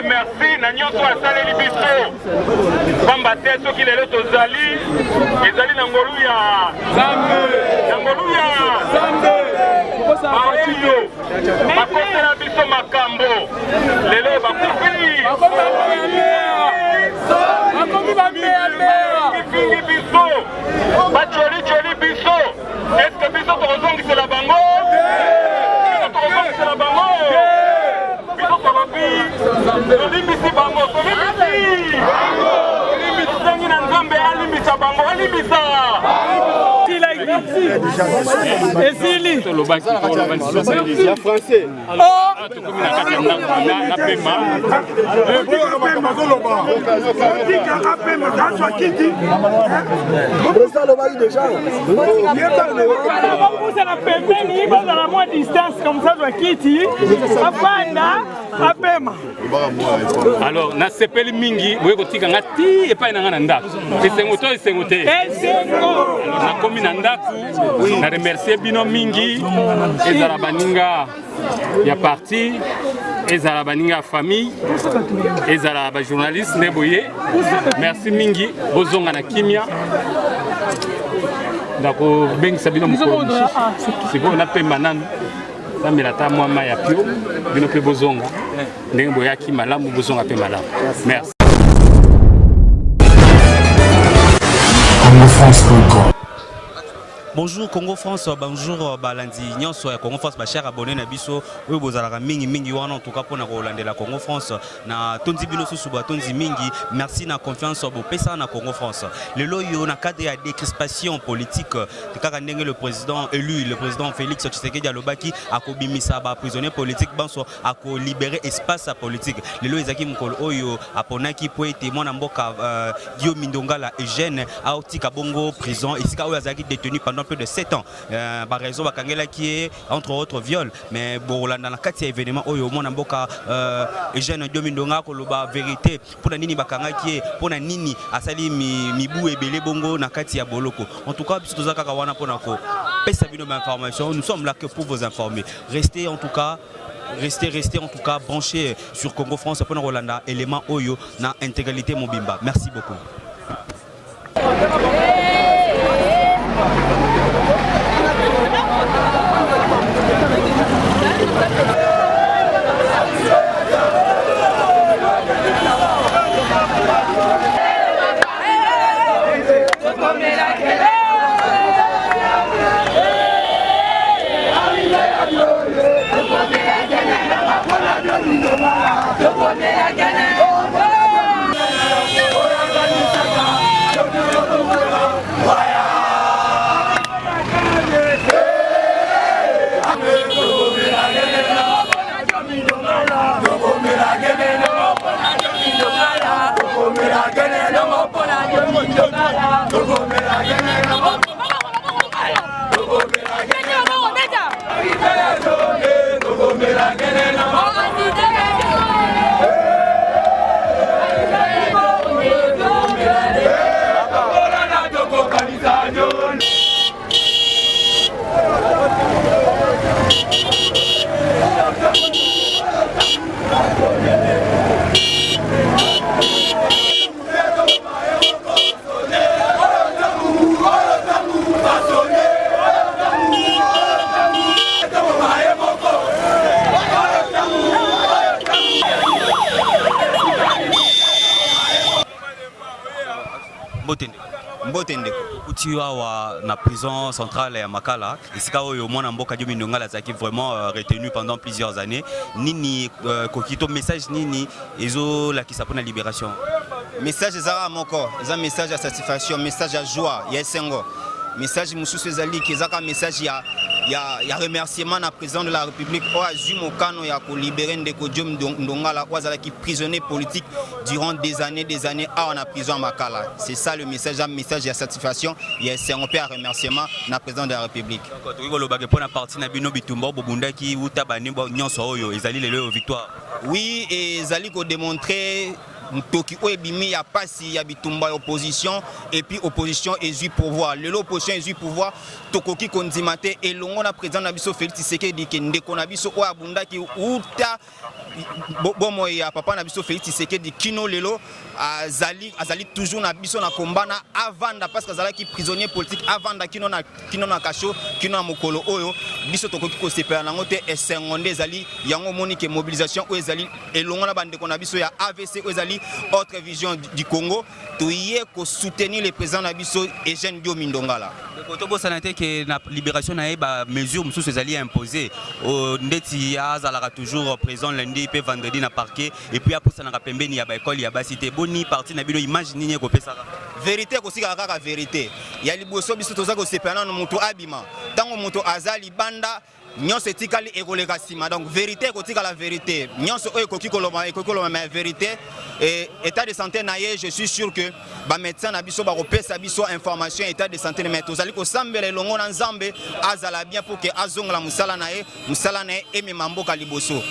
Merci na nyonso asaleli biso pamba te soki lelo tozali ezali na ngolu ya Nzambe na ngolu ya Nzambe baoyo bakosela biso makambo lelo bakufi bakomi biso bacholi biso eske biso tokozongisela bango tokozongisela bango biso tolobi olimbisi bango tolimbisi tosengi na Nzambe alimbisa bango alimbisa Esili ya français alors na sepeli mingi boye kotika ngati epai na ngana ndako esengo te na komi na ndako na remercier bino mingi ezala baninga ya parti ezala baninga ya famille ezala ba journaliste ne boye merci mingi bozonga na kimia ndako bengisa bino mukolo siko na pemba nanu samela ta mwama ya pio bino pe bozonga ndenge boyaki malamu bozonga pe malamu merci. Bonjour Congo France, bonjour Balandi Nyonso Congo France, ma chère abonné na biso, oui bozalaka mingi wana en tout cas pour na Rolande la Congo France na tondi bino susuba tondi mingi, merci na confiance bo pesa na Congo France. Le loyo na cadre ya décrispation politique de kaka ndenge le président élu, le président Félix Tshisekedi alobaki akobimisa ba prisonnier politique banso ako libérer espace politique. Le loyo ezaki mukolo oyo aponaki po ete mwana mboka Guillaume Mindongala Eugène aotika bongo prison esika oyo azaki détenu pendant plus de 7 ans. Par raison bakangela qui est entre autres viol, mais bon dans la quatre événements oyo mwana mboka Eugène Diomindonga koloba vérité pour nini bakanga qui est pour nini asali mibu ebele bongo na kati ya boloko. En tout cas biso tozaka ka wana pona ko pesa bino information, nous sommes là que pour vous informer. Restez en tout cas branchés sur Congo France pour Rolanda élément oyo na intégralité Mobimba. Merci beaucoup. Batiwa na prison centrale ya Makala. Esika oyo mwana mboka Diomi Ndongala azaki vraiment retenu pendant plusieurs années. Nini kokito message nini ezo la kisa pona libération. Message ezara moko, eza message ya satisfaction, message ya joie, ya esengo. Message mususu ezali ki ezaka message ya remerciement na président de la République o azwi mokano ya ko libérer ndeko Diomi Ndongala o azalaki prisonnier politique durant des années en prison à Makala. C'est ça le message, un message de satisfaction et c'est un peu un remerciement na président de la République. Oui, et ezali ko démontrer Toki Oebimi ya pasi ya bitumba opposition et puis opposition ezui pouvoir. Le l'opposition ezui pouvoir tokoki kondimate et longo na président na biso Félix Tshisekedi ki ndeko na biso o abunda ki uta bomo ya papa na biso Félix Tshisekedi kino lelo azali toujours na biso na kombana avanda parce que azalaki prisonnier politique avanda kino na kasho kino na mokolo oyo biso tokoki ko sepela nango te esengonde ezali yango monique mobilisation o ezali elongo na bandeko na biso ya AVC o ezali autre vision du Congo toyé ko soutenir le président Nabiso Eugène Diomi Ndongala. Kotobo sanate que la libération na ba mesure mususu ezali imposé ndeti azalaka toujours présent lundi pe vendredi na parquet et puis après ça na pembeni ya ba école ya ba cité boni parti na bino image nini ko pesa vérité ko sika kaka vérité ya liboso biso toza ko sepana na mutu abima tango mutu azali banda nyonso etikali ekoleka sima donc vérité kotika la vérité nyonso oyo ekoki koloma mais vérité et état de santé na ye je suis sûr que ba médecin na biso ba kopesa biso information état de santé mais tozali ko sambela longo na nzambe azala bien pour que azonga la musala na ye emema mboka liboso.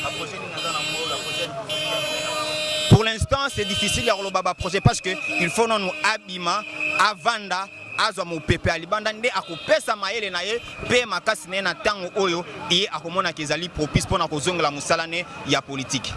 Pour l'instant c'est difficile ya koloba ba projet parce que il faut non nous abima avanda azwa mopepe alibanda nde akopesa mayele na ye pe makasi ne na tango oyo ye akomona kezali propice pona kozongela musala ne ya politique.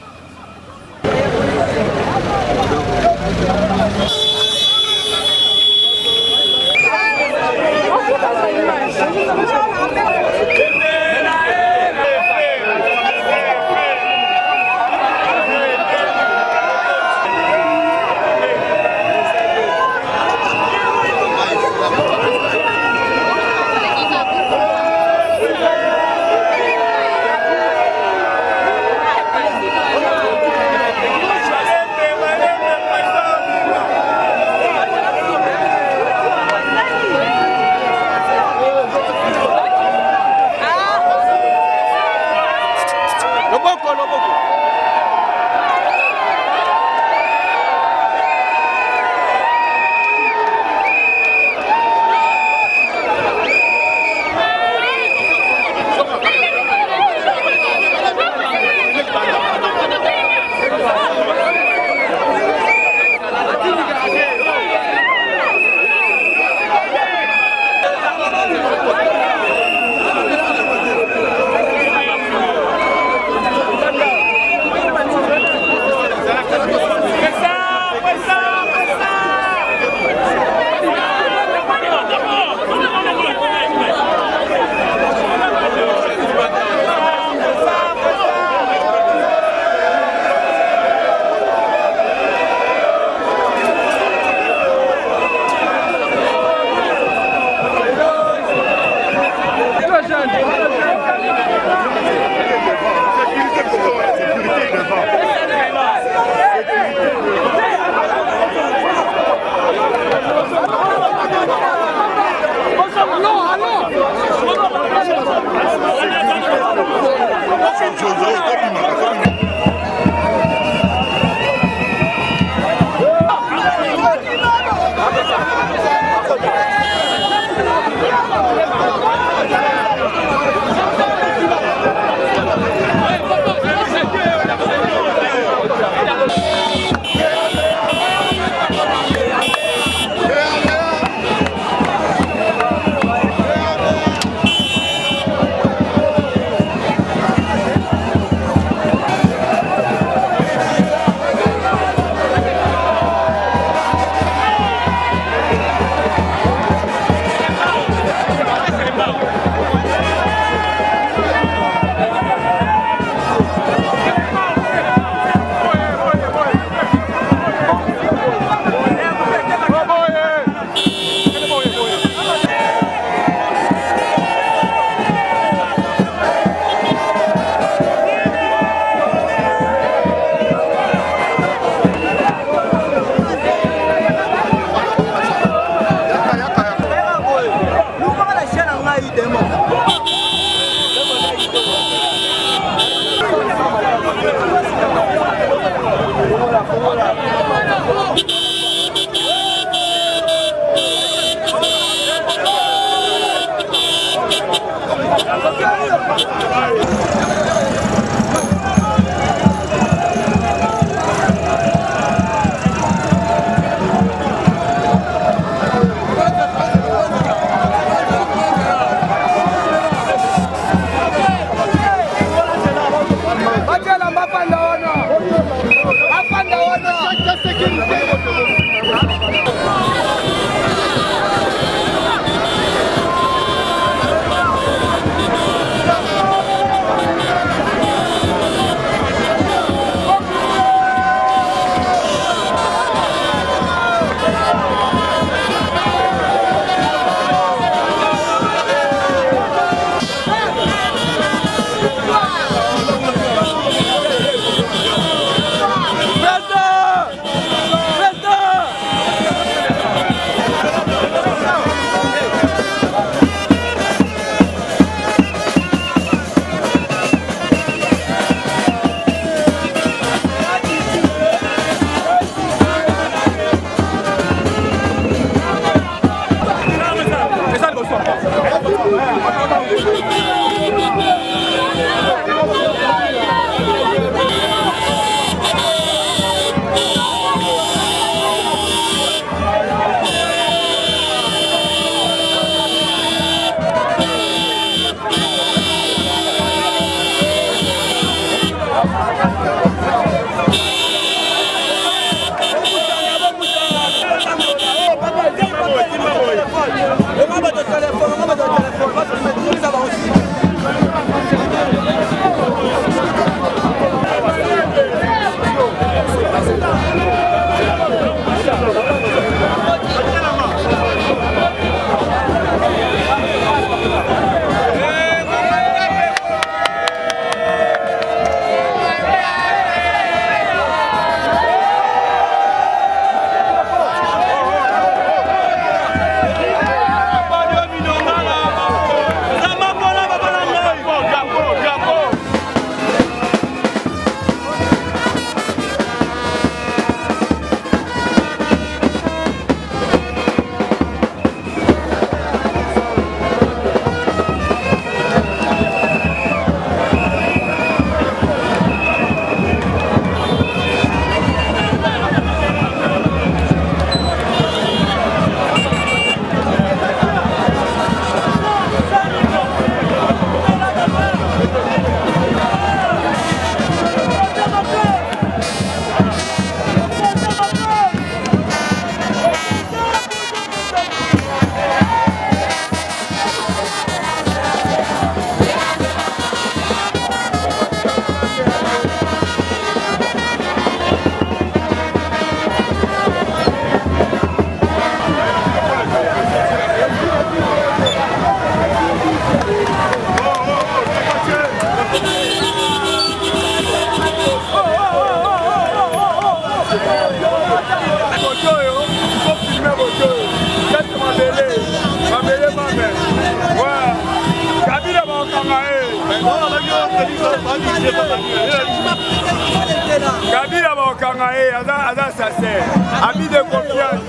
Kabila Baokangae, Ada Sase, ami de confiance,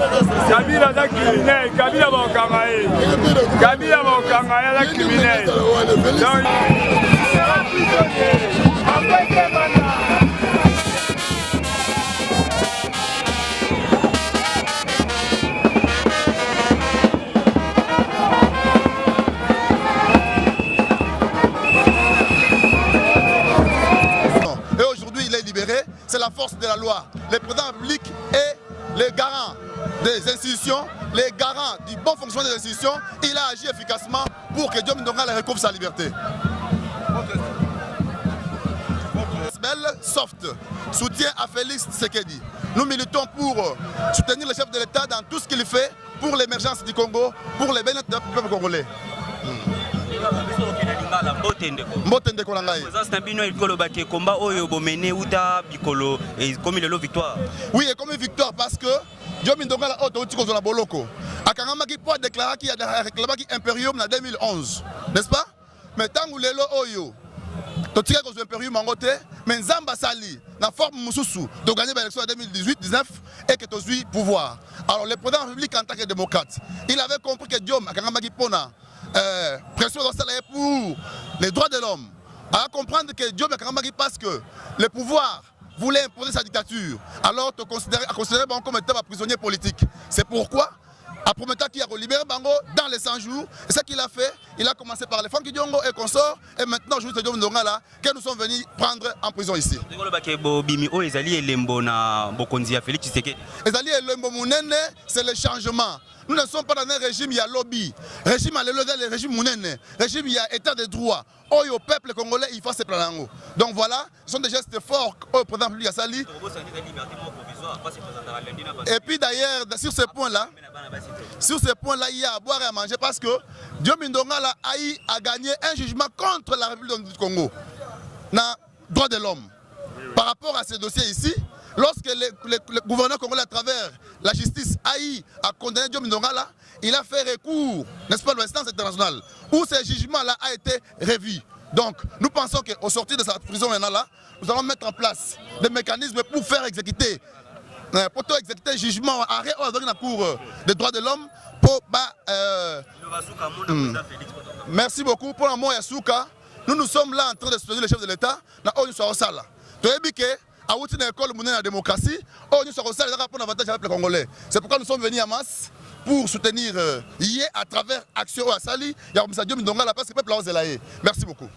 Kabila Ada criminel, Kabila Baokangae, Kabila Baokangae, Ada criminel. Donc, il sera prisonnier, après que mandat. C'est la force de la loi. Le président public est le garant des institutions, le garant du bon fonctionnement des institutions. Il a agi efficacement pour que Diom Ndonga recouvre sa liberté. Soft soutien à Félix Tshisekedi. Nous militons pour soutenir le chef de l'État dans tout ce qu'il fait pour l'émergence du Congo, pour les bénéfices du peuple congolais. Oui, et comme une victoire parce que Diom Ndonga a autorisé la Boloko. Akangama qui peut déclarer qu'il y a réclamé Imperium en 2011, n'est-ce pas? Mais tant que Lelo Oyo, tu sais que Imperium en côté, mais Nzamba Sali, la forme Moussoussou, de gagner l'élection en 2018-19 et que tu as eu pouvoir. Alors le président de la République en tant que démocrate, il avait compris que Diom Akangama qui pona pression pour les droits de l'homme, à comprendre que Diom Akangama parce que le pouvoir voulait imposer sa dictature, alors te considérer comme étant un prisonnier politique. C'est pourquoi à promettre qu'il a libéré Bango dans les 100 jours. Et ce qu'il a fait, il a commencé par les Francky Diongo et consorts. Et maintenant, juste Diom Ndongala, que nous sommes venus prendre en prison ici. C'est le changement. Nous ne sommes pas dans un régime, il y a lobby. Régime à le régime Mounene. Régime, il y a état de droit. Au peuple congolais, il faut se prendre. Donc voilà, ce sont des gestes forts au président public Assali. Et puis d'ailleurs, sur ce point-là, il y a à boire et à manger parce que Diom Ndongala a gagné un jugement contre la République du Congo. Dans le droit de l'homme. Par rapport à ce dossier ici, lorsque le gouverneur congolais à travers la justice a condamné Diom Ndongala, il a fait recours, n'est-ce pas, à l'instance internationale, où ce jugement-là a été revu. Donc, nous pensons qu'au sortir de cette prison maintenant-là, nous allons mettre en place des mécanismes pour faire exécuter, le jugement arrêt dans la Cour des droits de l'homme. Merci beaucoup pour l'amour Yasuka. Nous sommes là en train de soutenir le chef de l'État. À outil de l'école de la démocratie, c'est pourquoi nous sommes venus à masse pour soutenir hier à travers Action Assali, Diom Ndongala parce que le peuple a osé là. Merci beaucoup.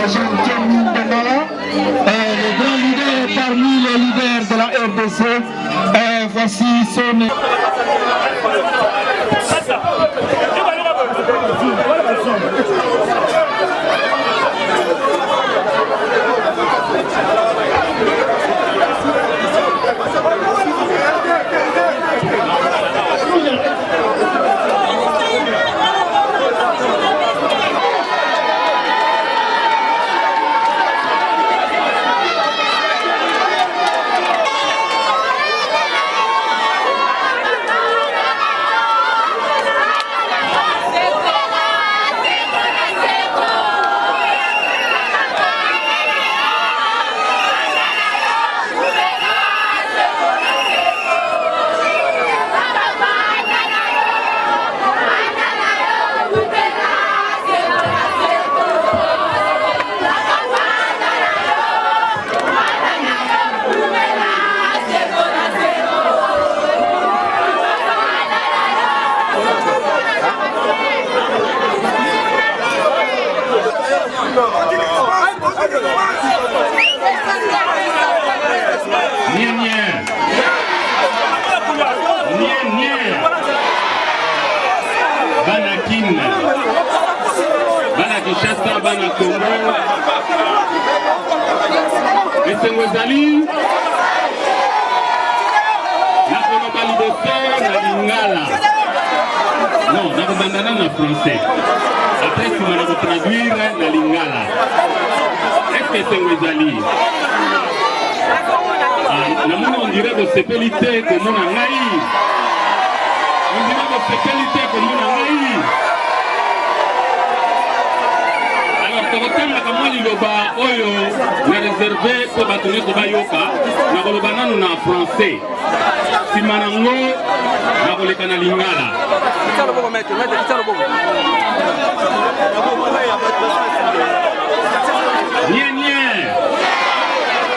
Jean-Pierre Bengala, le grand leader parmi les leaders de la RDC. Voici son... Kinshasa bana Congo esengo ezali nakoloba liboso na lingala non nakobandana na français après nsima na kotraduire na lingala est-ce que esengo ezali namoni ondire bosepeli te komona ngai ondire bosepeli te komona ngai tokotangaka mwa liloba oyo na réserve mpo bato nyonso bayoka nakoloba nanu na français nsima nango nakoleka na lingala nie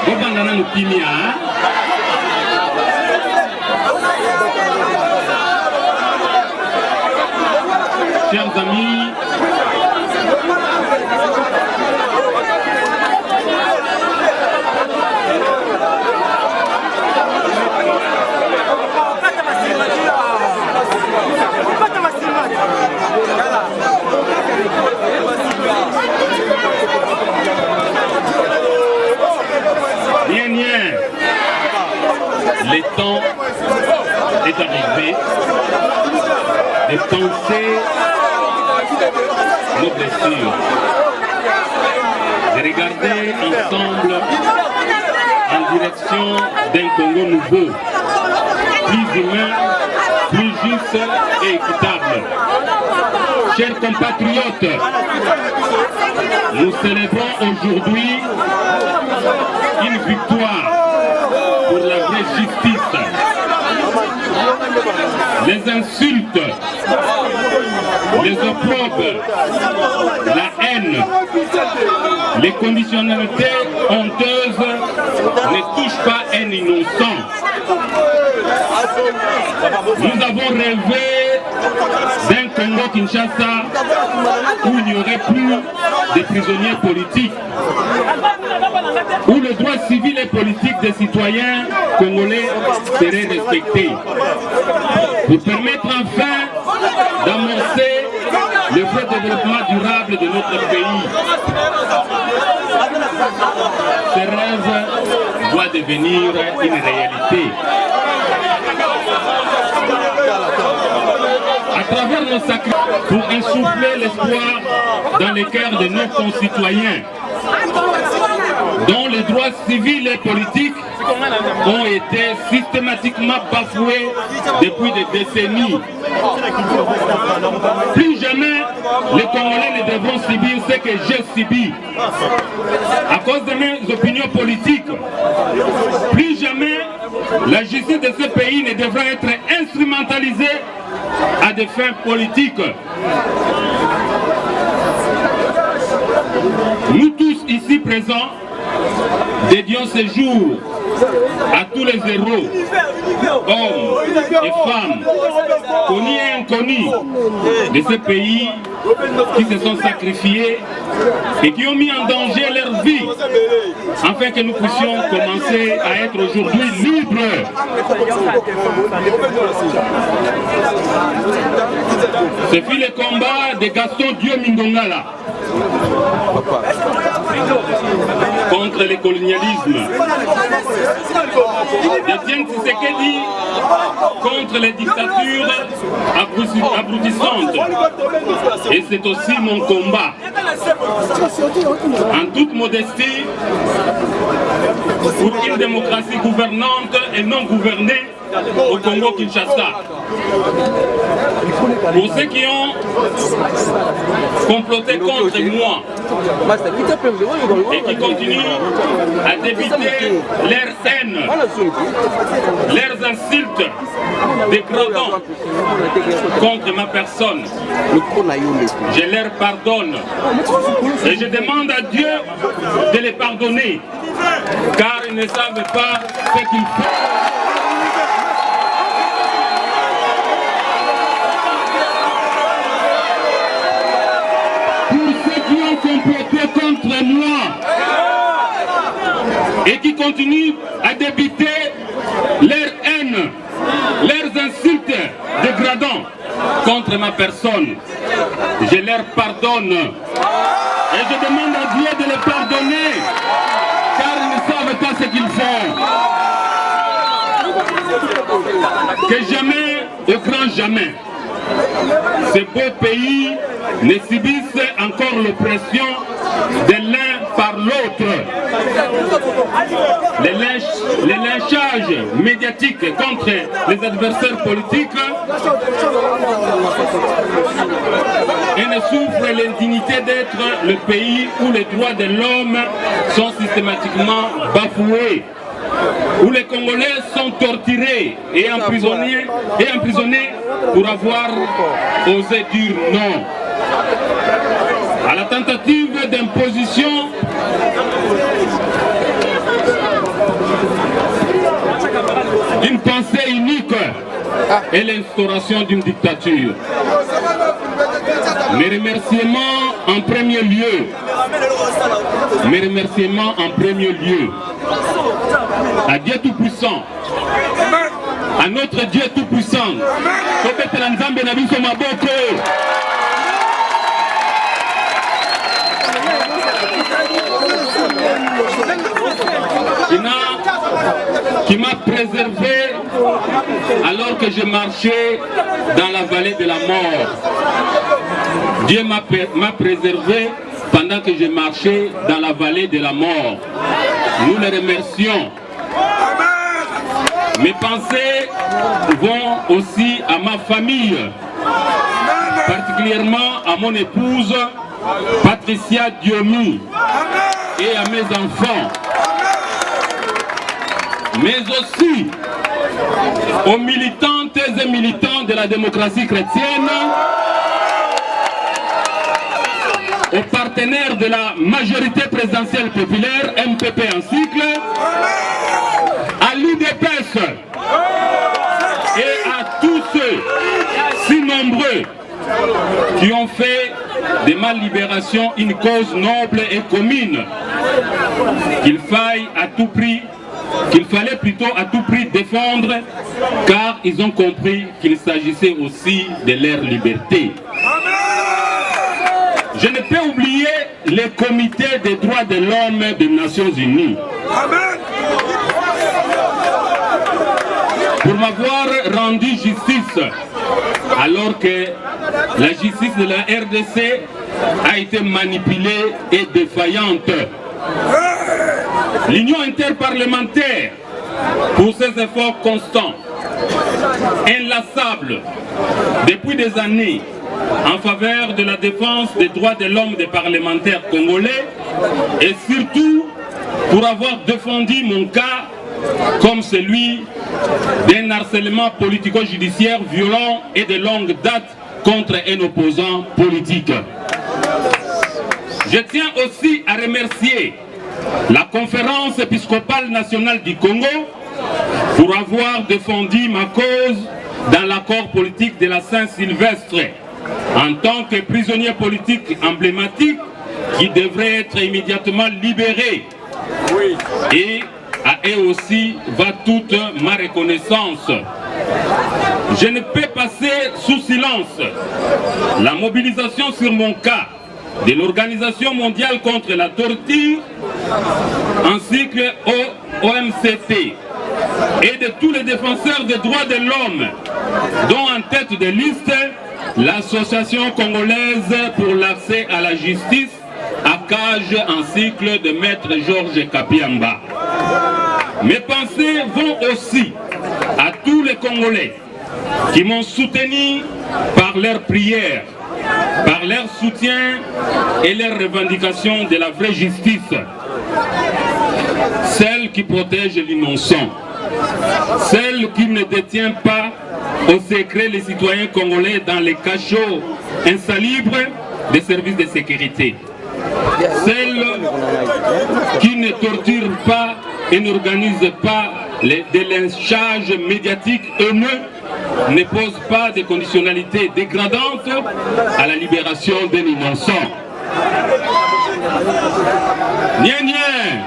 bobanda nanu kimia chers amis. Le temps est arrivé de penser nos blessures, de regarder ensemble en direction d'un Congo nouveau, plus humain, plus juste et équitable. Chers compatriotes, nous célébrons aujourd'hui une victoire pour la vraie justice. Les insultes, les opprobes, la haine, les conditionnalités honteuses ne touchent pas un innocent. Nous avons rêvé d'un Congo-Kinshasa où il n'y aurait plus de prisonniers politiques, où le droit civil et politique des citoyens congolais serait respecté, pour permettre enfin d'amorcer le vrai développement durable de notre pays. Ce rêve doit devenir une réalité. À travers nos sacrifices, pour insuffler l'espoir dans les cœurs de nos concitoyens, dont les droits civils et politiques ont été systématiquement bafoués depuis des décennies. Plus jamais les Congolais ne devront subir ce que j'ai subi à cause de mes opinions politiques. Plus jamais la justice de ce pays ne devra être instrumentalisée à des fins politiques. Nous tous ici présents dédions ce jour à tous les héros, hommes et femmes, connus et inconnus de ce pays qui se sont sacrifiés et qui ont mis en danger leur vie afin que nous puissions commencer à être aujourd'hui libres. Ce fut le combat de Gaston Dieu Mindongala contre le colonialisme, d'Étienne Tshisekedi contre les dictatures abrutissantes. Et c'est aussi mon combat. En toute modestie, pour une démocratie gouvernante et non gouvernée au Congo-Kinshasa. Pour ceux qui ont comploté contre moi et qui continuent à débiter leur haine, leurs insultes dégradants contre ma personne, je leur pardonne et je demande à Dieu de les pardonner car ils ne savent pas ce qu'ils font. Comploté contre moi et qui continuent à débiter leur haine, leurs insultes dégradants contre ma personne. Je leur pardonne et je demande à Dieu de les pardonner car ils ne savent pas ce qu'ils font. Que jamais, au grand jamais, ce beau pays ne subisse encore l'oppression de l'un par l'autre. Les lynchages médiatiques contre les adversaires politiques et ne souffre l'indignité d'être le pays où les droits de l'homme sont systématiquement bafoués, où les Congolais sont torturés et emprisonnés pour avoir osé dire non à la tentative d'imposition d'une pensée unique et l'instauration d'une dictature. Mes remerciements en premier lieu à Dieu Tout-Puissant, à notre Dieu Tout-Puissant, qui m'a préservé alors que je marchais dans la vallée de la mort. Dieu m'a préservé pendant que je marchais dans la vallée de la mort. Nous le remercions. Mes pensées vont aussi à ma famille, particulièrement à mon épouse Patricia Diomi et à mes enfants, mais aussi aux militantes et militants de la démocratie chrétienne, aux partenaires de la majorité présidentielle populaire, MPP en cycle, à l'UDPS et à tous ceux si nombreux qui ont fait de ma libération une cause noble et commune, qu'il fallait à tout prix défendre, car ils ont compris qu'il s'agissait aussi de leur liberté. Je ne peux oublier le comité des droits de l'homme des Nations Unies. Pour m'avoir rendu justice, alors que la justice de la RDC a été manipulée et défaillante. L'Union interparlementaire, pour ses efforts constants, inlassables, depuis des années, en faveur de la défense des droits de l'homme des parlementaires congolais, et surtout pour avoir défendu mon cas comme celui d'un harcèlement politico-judiciaire violent et de longue date contre un opposant politique. Je tiens aussi à remercier la conférence épiscopale nationale du Congo pour avoir défendu ma cause dans l'accord politique de la Saint-Sylvestre en tant que prisonnier politique emblématique qui devrait être immédiatement libéré. Et à eux aussi va toute ma reconnaissance. Je ne peux passer sous silence la mobilisation sur mon cas de l'Organisation mondiale contre la torture ainsi que OMCT et de tous les défenseurs des droits de l'homme, dont en tête de liste l'Association congolaise pour l'accès à la justice, ACAJ, ainsi que de Maître Georges Kapiamba. Mes pensées vont aussi à tous les Congolais qui m'ont soutenu par leurs prières, par leur soutien et leurs revendications de la vraie justice, celle qui protège l'innocent, celle qui ne détient pas au secret les citoyens congolais dans les cachots insalubres des services de sécurité, celle qui ne torture pas et n'organise pas des lynchages médiatiques haineux, ne pose pas de conditionnalités dégradantes à la libération d'un innocent. Nien nien,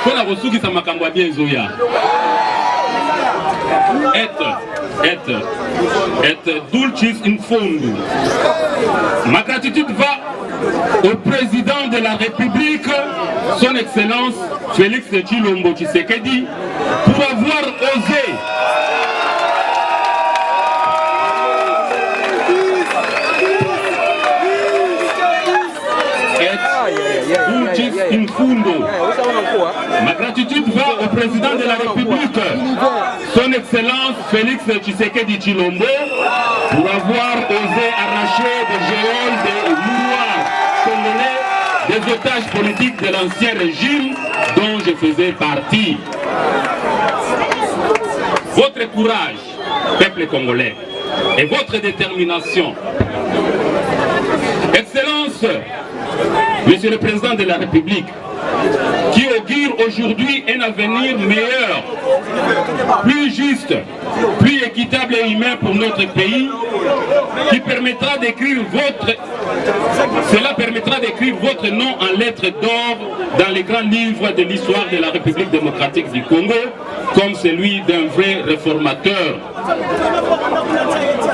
pour la ressource qui s'amakambwa bien zoya. Et dulcis in fondo. Ma gratitude va au président de la République, son Excellence Félix Tshilombo Tshisekedi, pour avoir osé in fundo. Ma gratitude va au président de la République, son Excellence Félix Tshisekedi Tshilombo, pour avoir osé arracher des géoles des mouroirs congolais, des otages politiques de l'ancien régime dont je faisais partie. Votre courage, peuple congolais, et votre détermination. Excellence, Monsieur le Président de la République, qui augure aujourd'hui un avenir meilleur, plus juste, plus équitable et humain pour notre pays, qui permettra d'écrire cela permettra d'écrire votre nom en lettres d'or dans les grands livres de l'histoire de la République démocratique du Congo, comme celui d'un vrai réformateur.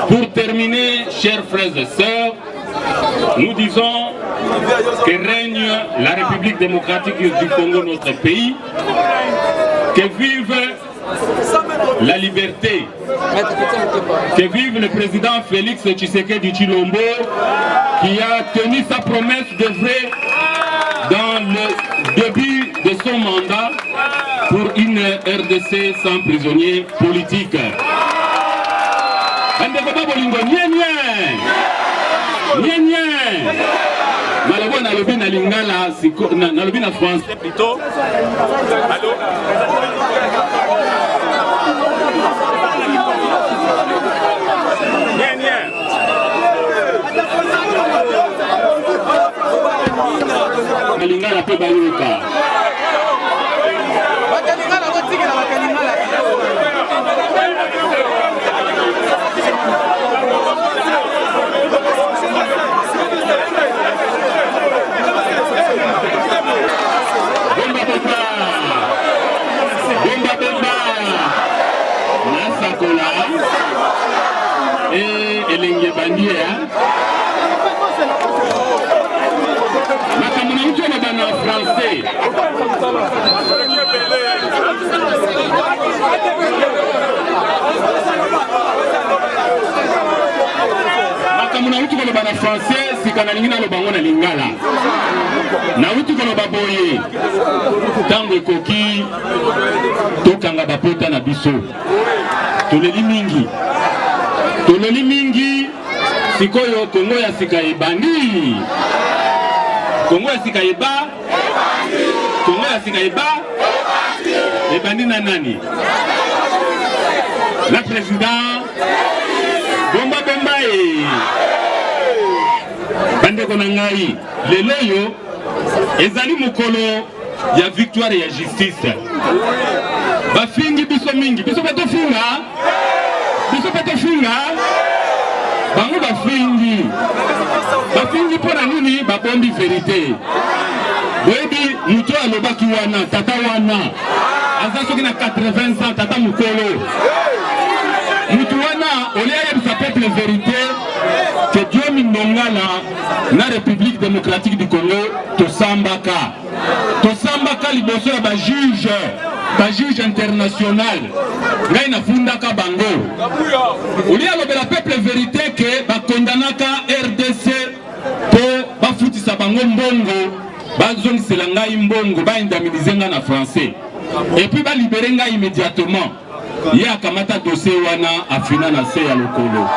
Pour terminer, chers frères et sœurs, nous disons que règne la République démocratique du Congo, notre pays, que vive la liberté, que vive le président Félix Tshisekedi Tshilombo, qui a tenu sa promesse de vrai dans le début de son mandat pour une RDC sans prisonniers politiques. Malabo na lobi na lingala na lobi na français plutôt. Allô? Nien nien. Na lingala pe bayoka. Bakalingala botikela bakalingala. Elenge bandia makamuna utu na bana français makamuna utu na bana français sikana lingina lo bango na lingala na utu kono baboye tango ekoki tokanga bapota na biso toleli mingi sikoyo Kongo ya sika ebandi Kongo ya sika ebandi na nani la président bomba bande kona ngai lelo yo ezali mukolo ya victoire ya justice. Bafingi biso mingi, biso betofinga. Biso betofinga. Bango bafingi. Bafingi pona nini babombi vérité. Boyebi muto alobaki wana, tata wana. Aza soki na 80 ans tata mukolo. Mutu wana olia yebisa peuple vérité que Dieu Mindongala na République démocratique du Congo tosambaka liboso ya ba juge international ngai na fundaka bango olia lobela peuple vérité que ba kondanaka RDC po bafutisa bango mbongo bazongisela ngai mbongo ba indemniser nga na français et puis ba libérer ngai immédiatement. Ye akamata dossier wana afina na se ya lokolo.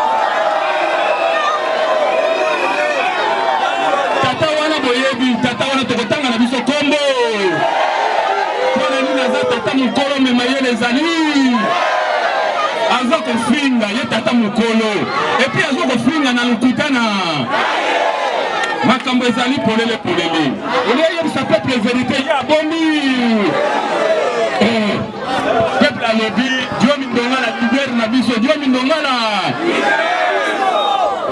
Tata wana boyebi, tata wana tokotanga na biso kombo. Pona nini aza tata mukolo mema ye ezali. Aza kofinga ye tata mukolo. Et puis aza kofinga na lukutana. Makambo ezali polele. Olia yebisa peuple vérité ya bomi. Peuple a lobby, Dieu Mindongala libère na biso, Dieu Mindongala.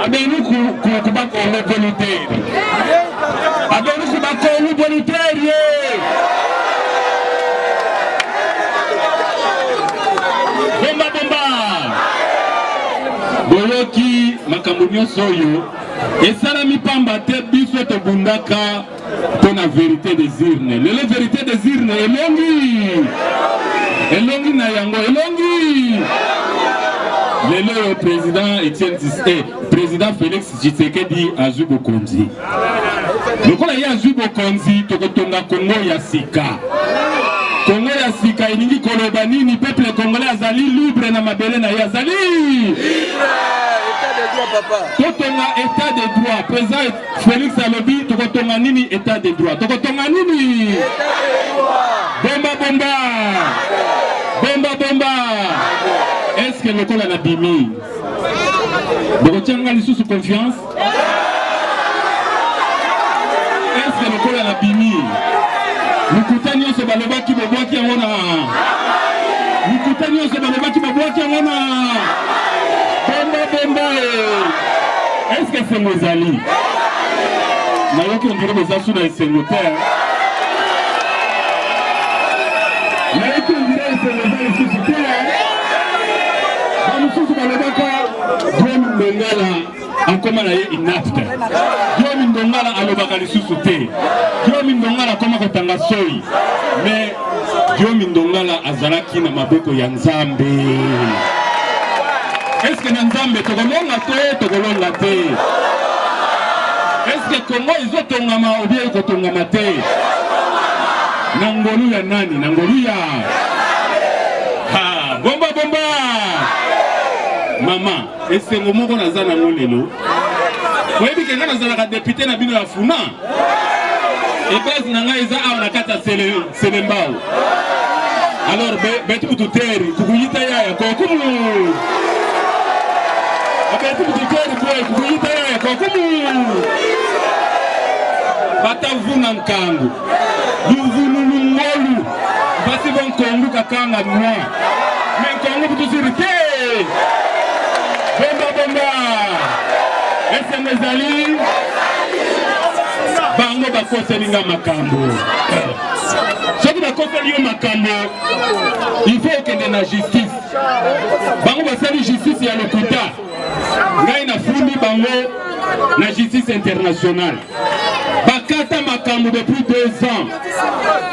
Abenu kubako volontaire. Abenu kubako volontaire. Bomba. Boloki makambo nyonso oyo esala mipamba te biso to bundaka pona vérité des urnes. Le vérité des urnes elongi na yango elongi. Le président Etienne président Félix Tshisekedi azwi bokonzi. Lokola ye azwi bokonzi tokotonga Congo ya sika. Congo ya sika iningi koloba nini peuple congolais azali libre na mabele na ye azali libre. Totonga état de droit. Président Félix alobi tokotonga nini état de droit. Tokotonga nini bomba. Est-ce que le col a bimi? Bokotianga sous confiance. Est-ce que le col a bimi? Mukutani se balobaki babwaki ngona. Mukutani se balobaki babwaki ngona. Bomba. Est-ce que c'est Mozali? Nayoki on dirait que ça sous la sénateur. Nayoki on dirait que c'est Mozali sous Dieu Mindongala akoma na ye inapte. Dieu Mindongala alobaka lisusu te. Dieu Mindongala akoma kotanga soi. Mais Dieu Mindongala azalaki na maboko ya Nzambe. Est-ce que na Nzambe tokolonga te? Est-ce que Congo izotongama ou bien ikotongama te? Nangolu ya nani? Nangolu ya bomba. Maman, est-ce que moko naza nango lelo? Oyebi ke nga nazalaka député na bino ya Funa. Et base na nga eza awa na kata Selembao. Alors betu bututeri kukuyita yaya kokumu. Betu bututeri boy kukuyita yaya kokumu. Bata vuna nkangu. Luvunu ngolu. Basi bon kongu kakanga mwa. Mais kongu butusirite. Bomba. Est-ce que mezali? Bango bakoselinga makambo. Soki bakoseli makambo, il faut que na justice. Bango basali justice ya lokuta. Ngai na fundi bango na justice internationale. Bakata makambo depuis 2 ans.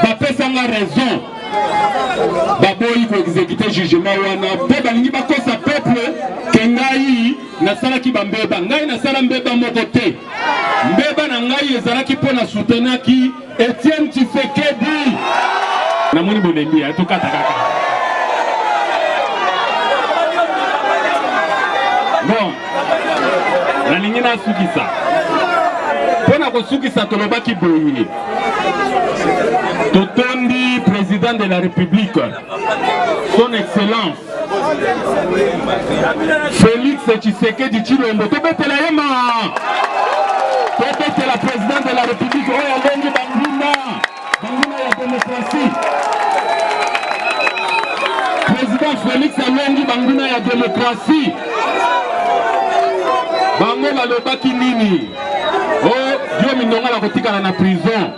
Bapesanga raison. Baboyi ko exécuter jugement wana pe balingi bakosa peuple ke ngai nasalaki bambeba ngai nasala mbeba moko te mbeba na ngai ezalaki pona soutenaki Etienne Tshisekedi na moni bolembi atukata kaka bon nalingi na sukisa pona ko sukisa tolobaki boye totondi président de la République, son excellence Félix Tshisekedi Tshilombo, tobete la yema, tobete la président de la République, oya longi banguna ya Félix alongi banguna ya démocratie bango balobaki nini Diomi Ndongala kotikala na prison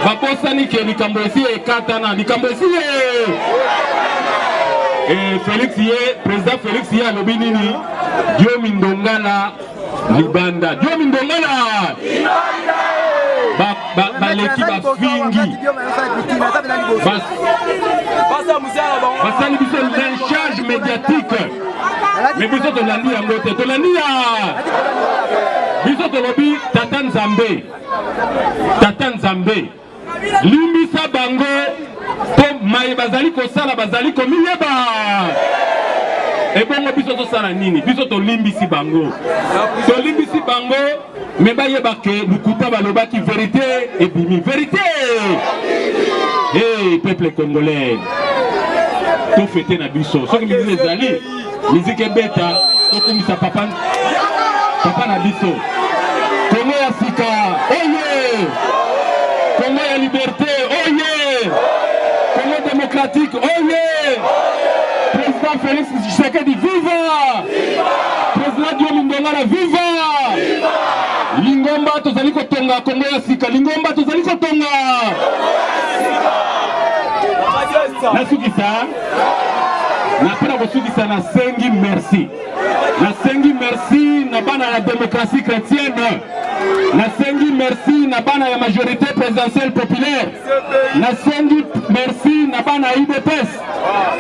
bakosani ke likambo esi ekatana likambo esi président Félix ye alobi nini Diomi Ndongala libanda Diomi Ndongala baleki bafingi basali biso lynchage médiatique mais biso tolandi yango te tolandi ya biso tolobi tata nzambe limbisa bango to mai bazali kosala bazali komiyeba ebongo biso tosala nini biso tolimbisi bango me bayeba ke lukuta balobaki vérité ebimi vérité peuple congolais to fete na biso soki miziki ezali miziki ebeta tokumisa papa na biso Congo ya sika oye Congo ya liberté oye Congo démocratique oye président Félix Tshisekedi viva président Diomi Ndongala viva Lingomba tozali kotonga Congo ya sika Lingomba tozali kotonga nasukisa napenda kosukisa na sengi merci na bana ya démocratie chrétienne na sengi merci na bana ya majorité présidentielle populaire na sengi merci na bana ya UDPS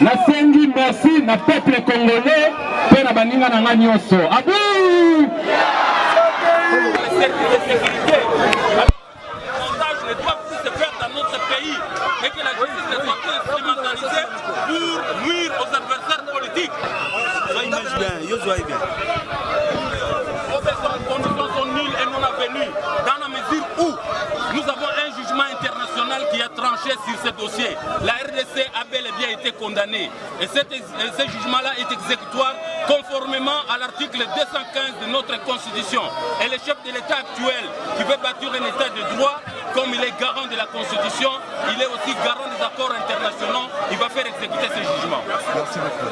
na sengi merci na peuple congolais pe na baninga na nga nyonso abu ne doit plus se faire dans notre pays et que la justice ne soit pas instrumentalisée pour nuire aux adversaires politiques. Ces conditions sont nulles et non avenues dans la mesure où nous avons un jugement international qui a tranché sur ce dossier. La RDC a bel et bien été condamnée et ce jugement-là est exécutoire conformément à l'article 215 de notre Constitution. Et le chef de l'État actuel qui veut bâtir un État de droit, comme il est garant de la Constitution, il est aussi garant des accords internationaux, il va faire exécuter ce jugement. Merci beaucoup.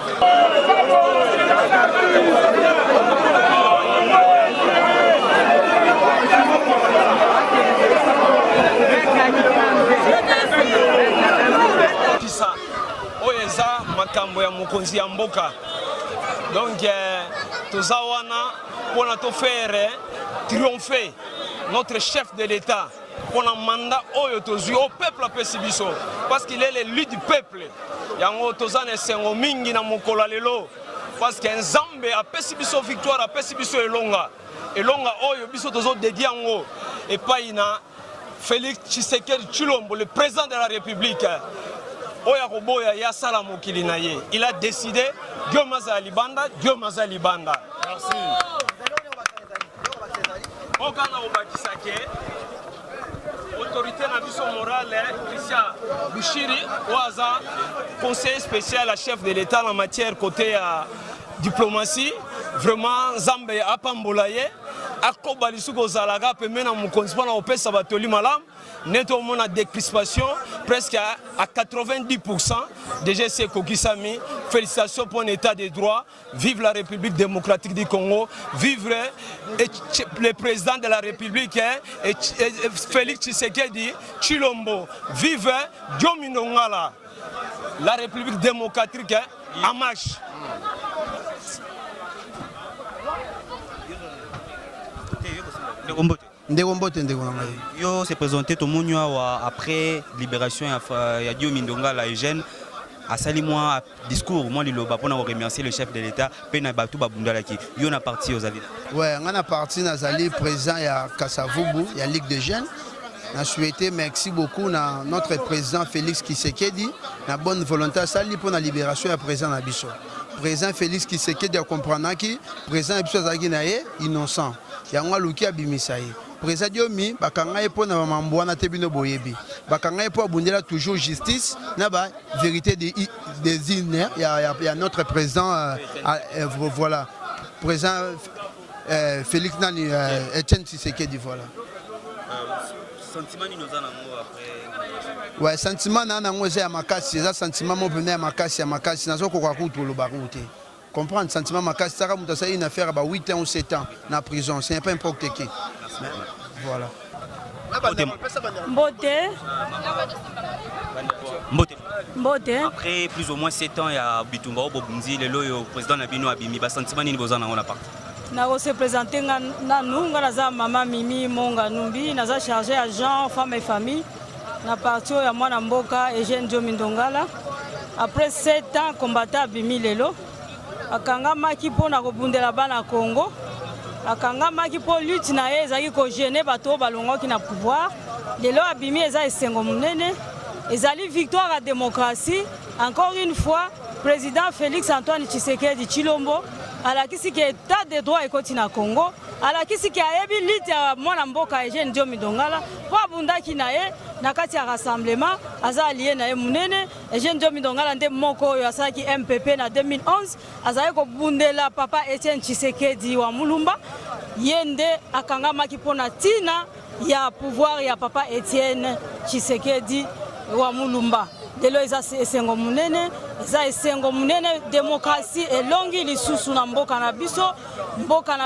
Oyeza makambo ya mokonzi ya mboka. Donc toza wana pona to faire triompher notre chef de l'État pour un mandat oyo tozui au peuple apesi biso parce qu'il est l'élu du peuple. Yango toza ne sengo mingi na mokolo lelo parce que Nzambe apesi biso victoire apesi biso elonga oyo biso tozo dédié yango et pas ina Félix Tshisekedi Tshilombo, le président de la République. Il a décidé Dieu maza libanda, Dieu maza libanda. Merci. Autorité morale, Christian Bouchiri, Ouaza, conseiller spécial à chef de l'État en matière côté diplomatie. Vraiment, Zambe a pambolaye. Akobalisouko Zalaga, Pemena Moukonspana, au Pes Sabatoli Malam. Neto mon décrispation presque à 90%. Déjà c'est Kokisami. Félicitations pour un état de droit. Vive la République démocratique du Congo. Vive le président de la République et Félix Tshisekedi Tshilombo. Vive Diomi Ndongala. La République démocratique en marche. Yo s'est présenté tout le monde après libération de Diomi Ndongala et Eugène. À sali moi discours moi liloba pour remercier le chef de l'État pena batu babundalaki yo na parti aux avis. Ouais, on a parti nazali président ya Kasavubu, ya Ligue des Jeunes. On a souhaité merci beaucoup à notre président Félix Tshisekedi na bonne volonté sali pour la libération du président Nabiso. Président Félix Tshisekedi a compris qui président Nabiso zaki naé innocent. Yango luki abimisaye. Président Diomi bakanga epo na mambwana tebino boyebi. Bakanga epo abundela toujours justice na ba vérité des îles. Il y a notre président voilà. Président Félix Nani Etienne Tshisekedi voilà. Sentiment ni nous en avons après. Ouais, sentiment na nango eza ya makasi, eza sentiment mo pena ya makasi nazo ko kwa kutu lo baroute. Comprendre sentiment makasi ça comme ça une affaire ba 8 ans ou 7 ans na prison, c'est pas n'importe qui. Voilà. Mbote. Après plus ou moins 7 ans, il y a Bitumba Obobunzi, le président Nabino Abimi, bas sentiment ni vous en avons part. Na se présenter na nunga naza mama Mimi Monga Numbi, naza chargé agent femme et famille na parti ya mwana mboka Eugène Diomi Ndongala. Après 7 ans combattant Abimi lelo, akangama ki pona kobundela bana Congo. Akangama ki po lutte na ye ezaki ko gêner bato balongo ki na pouvoir. Lelo Abimi eza esengo munene. Ezali victoire à démocratie. Encore une fois, président Félix Antoine Tshisekedi Tshilombo alakisi ke état de droit ekoti na Congo, alakisi ke ayebi lite ya mwana mboka Eugène Diomi Ndongala po abundaki na ye na kati ya rassemblement aza allié na ye munene. Eugène Diomi Ndongala nde moko oyo asalaki MPP na 2011 azali kobundela papa Etienne Tshisekedi wa Mulumba, ye nde akangamaki mpona ntina ya pouvoir ya papa Etienne Tshisekedi wa Mulumba. Lelo eza esengo munene, démocratie elongi lisusu na mboka na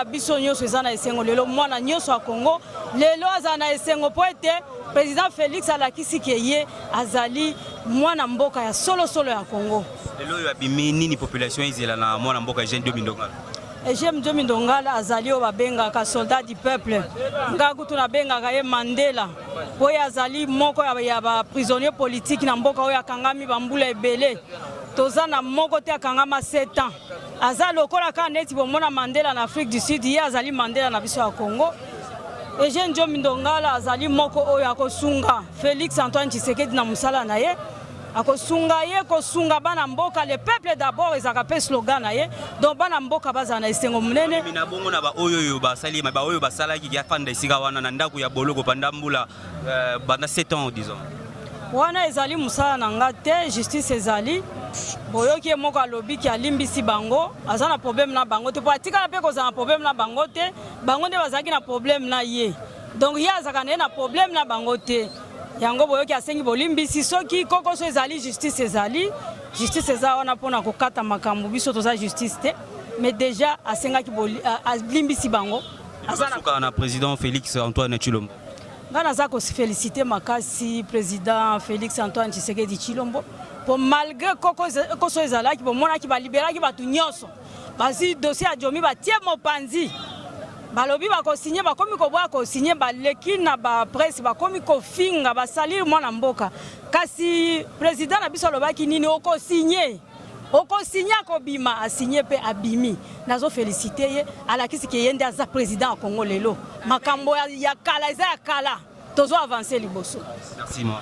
biso nyonso eza na esengo. Lelo mwana nyonso ya Congo lelo aza na esengo po ete président Félix alakisi ke ye azali mwana mboka ya solo ya Congo. Lelo ya bimi nini population izela na mwana mboka Eugène Diomi Ndongala? Eugène Diomi Ndongala azali o babengaka soldat du peuple, ngakutu na bengaka ye Mandela. Oyo azali moko ya ba prisonnier politique na mboka oyo akangami bambula ebele. Toza na moko te akangama 7 ans. Aza lokola ka neti bomona Mandela na Afrique du Sud, ye azali Mandela na biso ya Congo. Eugène Diomi Ndongala azali moko oyo akosunga Félix Antoine Tshisekedi na musala na ye. Akosunga ye kosunga bana mboka, le peuple d'abord ezaka pe slogan na ye. Donc bana mboka baza na esengo munene. Mina bongo na ba oyo basali ba oyo basala ki ya fanda isika wana na ndaku ya boloko pandambula bana 7 ans disons. Wana ezali musala na ngate justice ezali boyoki moko alobi ki alimbisi bango aza na problème na bango te po atika pe koza na problème na bango te, bango nde bazaki na problème na ye. Donc ye azaka na problème na bango te. Yango boyoki asengi bolimbisi soki kokoso ezali justice eza wana pona kokata makambo biso toza justice te, mais déjà asengaki bolimbisi bango azana na président Félix Antoine Tshilombo. Ngana za ko féliciter makasi président Félix Antoine Tshisekedi Tshilombo pour malgré kokoso ezalaki bomona ki baliberaki batu nyonso basi dossier a Diomi batie mopanzi balobi bakosigné bakomi koboya kosigné baleki na ba presse bakomi kofinga basali mwana mboka kasi président na biso alobaki nini okosigné kobima asigné pe abimi nazo féliciter ye alakisi ke yende aza président ya Congo lelo makambo ya kala eza ya kala tozo avancer liboso. Merci moi.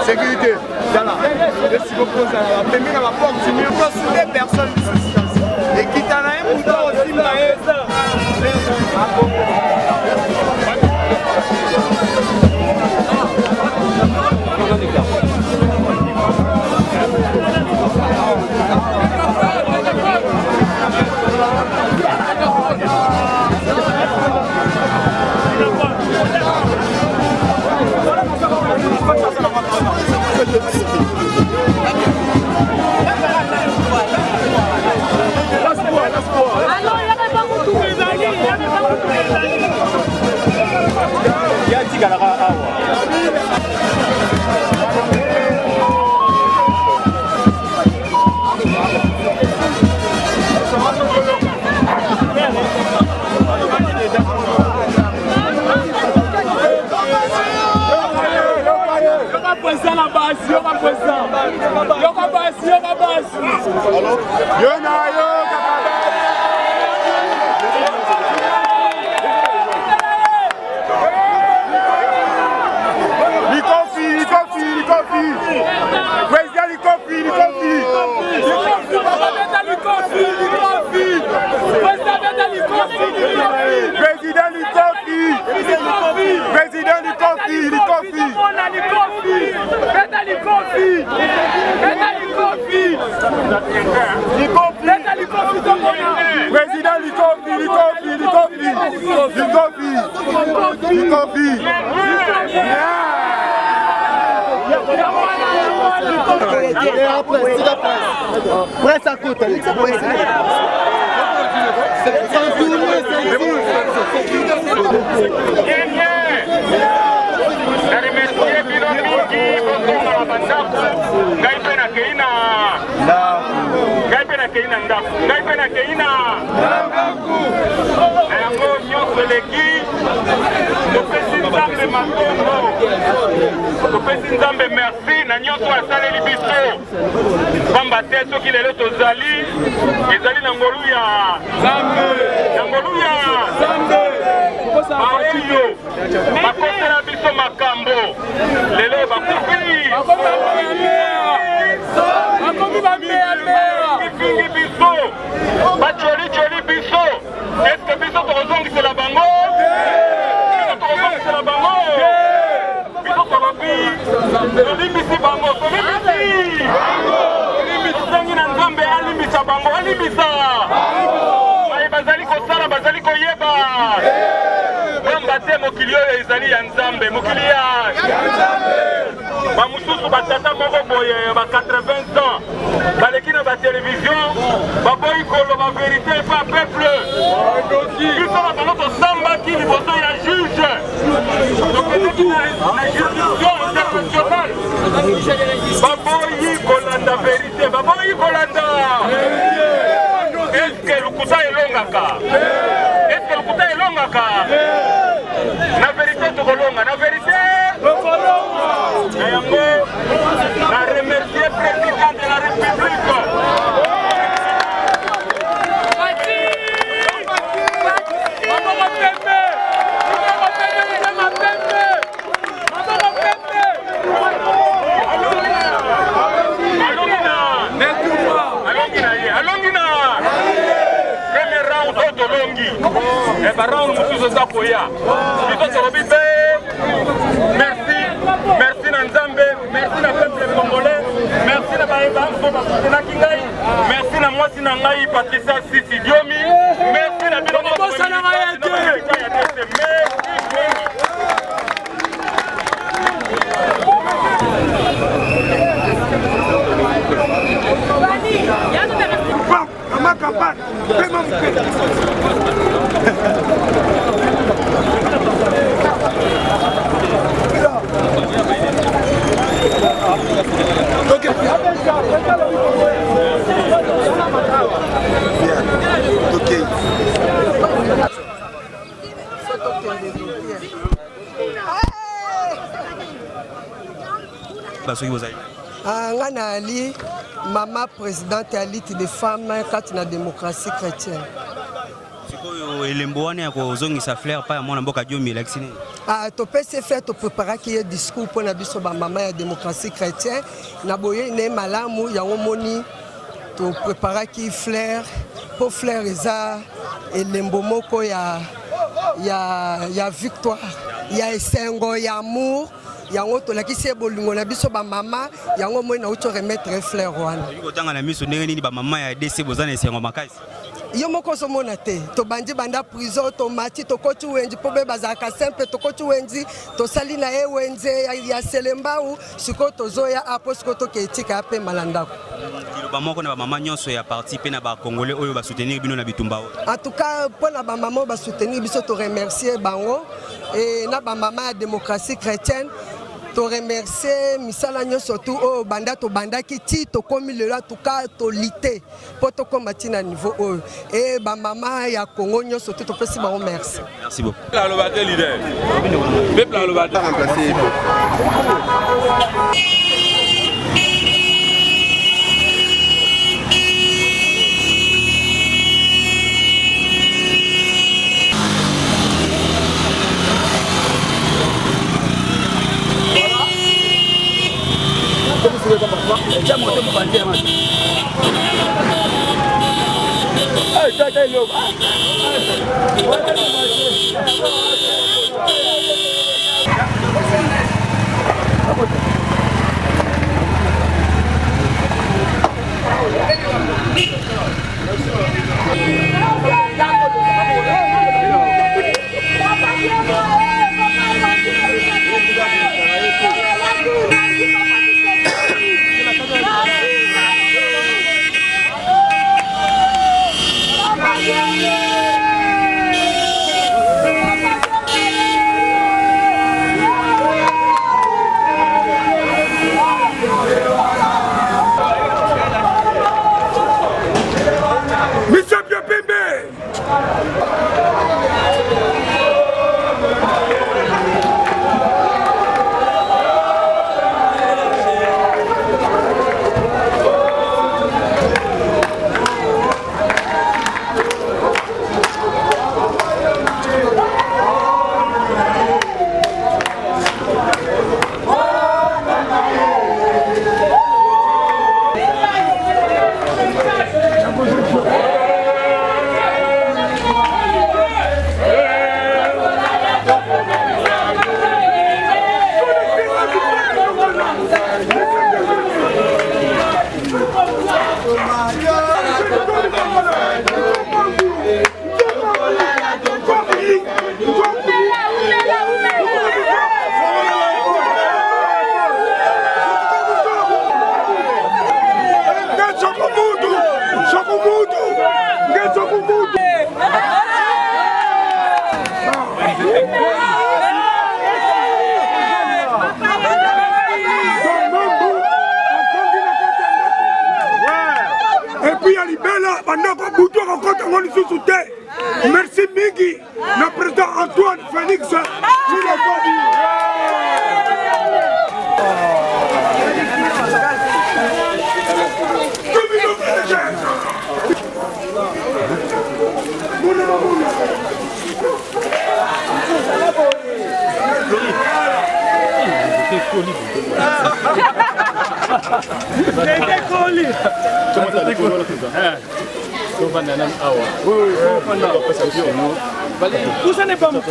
Sécurité. Si vous posez la première la porte, c'est mieux pour des personnes. Et qui t'en a un bouton aussi, presse à côté. Merci na nyonso asaleli biso pamba te soki lelo tozali ezali na ngolu ya baoyo bakosela biso makambo lelo bakufi bifingi biso bacoli biso eske biso tokozongisela bango tolimbisi bango tolimbisi na nzambe alimbisa bango alimbisa baye bazali kosala bazali koyeba pamba te mokili oyo ezali ya nzambe mokili ya bamosusu batata moko boye ba 80 ans baleki na la télévision, baboyi koloba vérité pas peuple. Biso na bango tosambaki liboso ya juge. Tokendeki na juridiction internationale. Baboyi kolanda vérité, baboyi kolanda. Est-ce que lukuta elongaka? Est-ce que lukuta elongaka? La vérité tokolonga, la vérité tokolonga. Na yango na remercier président de la République. Merci, merci Nanzambe, merci na peuple congolais, merci na baebanso basutena kingai, merci na mwasi na ngai Patricia Sisi Diomi, merci na bino bosa na mayete. Ngana Ali, maman présidente à l'élite des femmes quand la démocratie chrétienne. To pese faire to préparer qui est discours pour na biso ba maman ya démocratie chrétienne na boye ne malamu ya omoni to préparer qui fleur pour fleur eza elembo moko ya victoire ya esengo ya amour yango to la kisi bolingo na biso ba mama yango moi na uto remettre fleur wana kotanga na miso ndenge nini ba mama ya DC bozana esengo makasi yo moko so mona te to bandi banda prison to mati to kotu wenji po be bazaka simple to kotu wenji to sali na e wenje ya selembau siko to zoya apo siko to ketika pe malandako ba moko na ba mama nyonso ya participer na ba congolais oyo ba soutenir bino na bitumba en tout cas pour na ba mama ba soutenir biso to remercier bango et na ba mama ya démocratie chrétienne to remercier misala nyonso tout au banda to bandaki ti to komi lelo tout cas to lité po to komati na niveau oyo et ba mama ya Congo nyonso tout to pesi ba merci. Merci beaucoup. La lobate leader. Peuple la lobate remplacer. Voilà, bandako butu kokota ngoni susu te. Merci mingi na président Antoine Félix. Vous n'est pas mon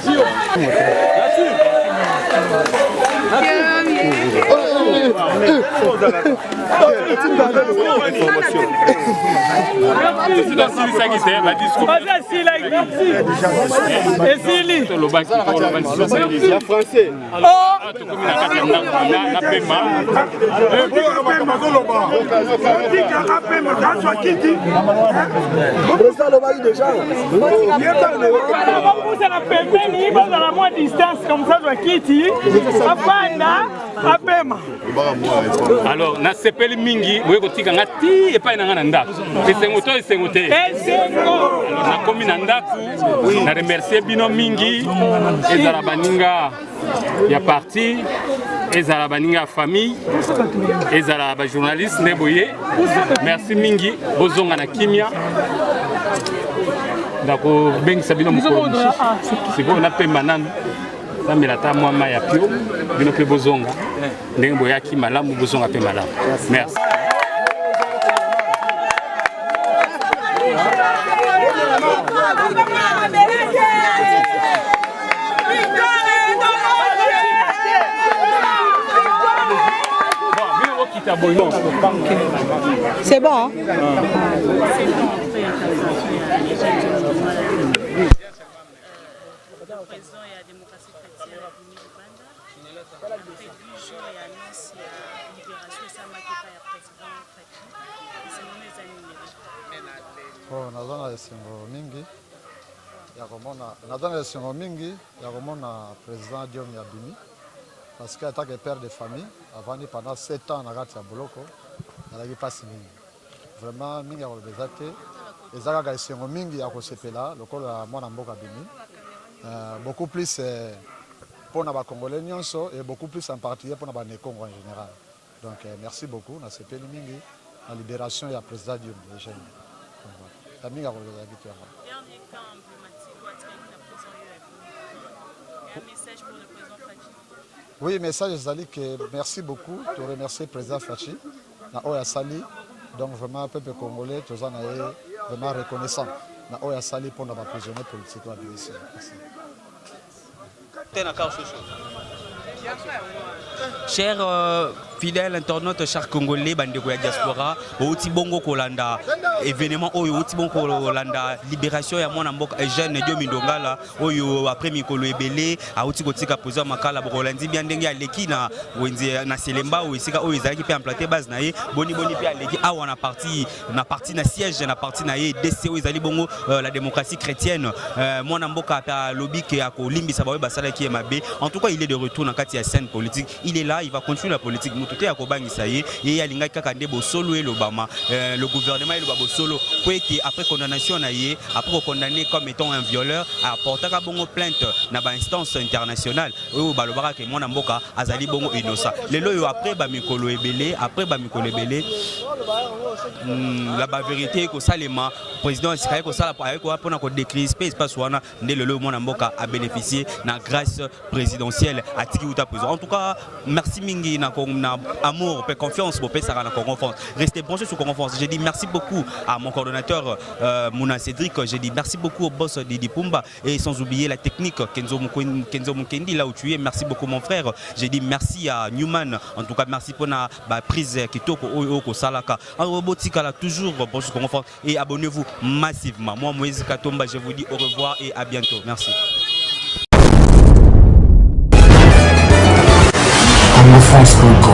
alors na sepeli mingi boye kotika ngati epai na ngana ndako esengo te na komi na ndako na remercier bino mingi ezala baninga ya parti ezala baninga ya famille ezala ba journaliste nde boye merci mingi bozonga na kimia ndako bengisa bino mokolo sikoyo napemba nanu namela ata mwa mai ya pio bino mpe bozonga ndenge boyaki malamu bozonga mpe malamu merci. C'est bon, hein? Nadana esengo mingi ya komona président Diomi Abimi parce que en tant que père de famille avant pendant 7 ans na kati ya boloko alaki pasi mingi vraiment mingi ya kolobeza te eza kaka esengo mingi ya kosepela lokolo ya mwana mboka Abimi beaucoup plus pour na bakongolais nyonso et beaucoup plus en particulier pour na banekongo en général donc merci beaucoup na sepeli mingi la libération ya président Diomi Eugène la mingi ya kolobeza kitu yango. Oui, message Zali que merci beaucoup, te remercier président Fachi, na Oya Sali, donc vraiment peuple congolais, tous en vraiment reconnaissant, na Oya Sali pour nos prisonniers politiques à Merci. Chers fidèles internautes, chers Congolais, bandeko ya diaspora, outi bongo kolanda événement oyo outi bongo kolanda libération ya mwana mboka Eugène Diomi Ndongala oyo après mikolo ebele outi kotika poser makala bokolandi bien ndenge ya leki na wenze na Selemba oyo sika oyo ezalaki pe implanter base na ye boni pe aleki awa na parti na siège na parti na ye DC oyo ezali bongo la démocratie chrétienne mwana mboka pa lobby ya kolimbisa bawe basala ki mabe. En tout cas, il est de retour dans la scène politique. Il est là, il va continuer la politique. Mututé à Kobangisa et il y a l'ingaka kandebo solo et l'Obama, le gouvernement et le babo solo. Après condamnation après condamné comme étant un violeur, a porté à bongo plainte dans l'instance internationale. Où balobara que mon amboka azali bongo innocent. Les lois après bamikolo ebele, la vérité que ça les ma président Israël que ça la pour qu'on décrisper espace wana ndé le mon amboka a bénéficié na grâce présidentielle à Tiki Outa Pouzo. En tout cas, merci mingi na amour, confiance pour Pessara na Congo France. Restez branchés sur Congo France. J'ai dit merci beaucoup à mon coordonnateur Mouna Cédric. J'ai dit merci beaucoup au boss Didi Pumba et sans oublier la technique Kenzo Mukendi là où tu es. Merci beaucoup mon frère. J'ai dit merci à Newman. En tout cas, merci pour la prise Kitoko Oyoko Salaka. En robotique là toujours branchés sur Congo France et abonnez-vous massivement. Moi Moïse Katomba, je vous dis au revoir et à bientôt. Merci. France.